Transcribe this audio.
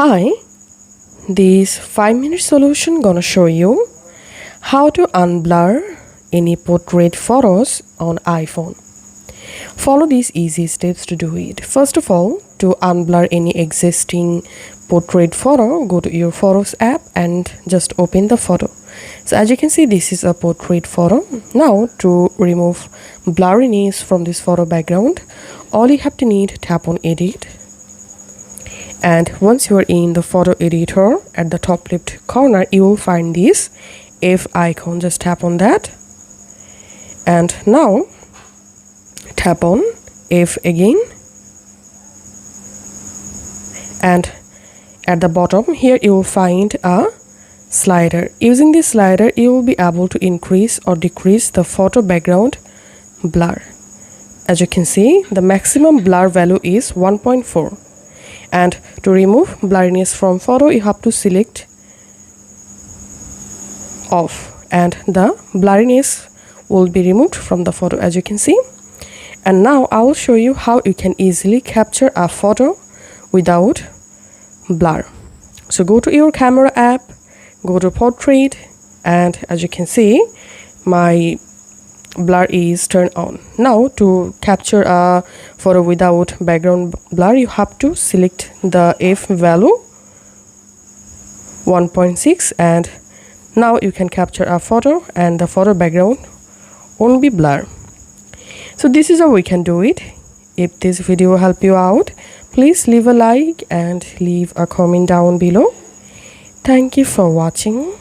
Hi, this 5-minute solution gonna show you how to unblur any portrait photos on iPhone. Follow these easy steps to do it. First of all, to unblur any existing portrait photo, go to your Photos app and just open the photo. So as you can see, this is a portrait photo. Now to remove blurriness from this photo background, all you have to need, tap on Edit. And once you are in the photo editor, at the top left corner you will find this F icon. Just tap on that, and now tap on F again, and at the bottom here you will find a slider. Using this slider you will be able to increase or decrease the photo background blur. As you can see, the maximum blur value is 1.4. And to remove blurriness from photo, you have to select off, and the blurriness will be removed from the photo, as you can see. And now I will show you how you can easily capture a photo without blur. So go to your camera app, go to portrait, and as you can see, my blur is turned on. Now to capture a photo without background blur, you have to select the F value 1.6, and now you can capture a photo and the photo background won't be blurred. So this is how we can do it. If this video helped you out, please leave a like and leave a comment down below. Thank you for watching.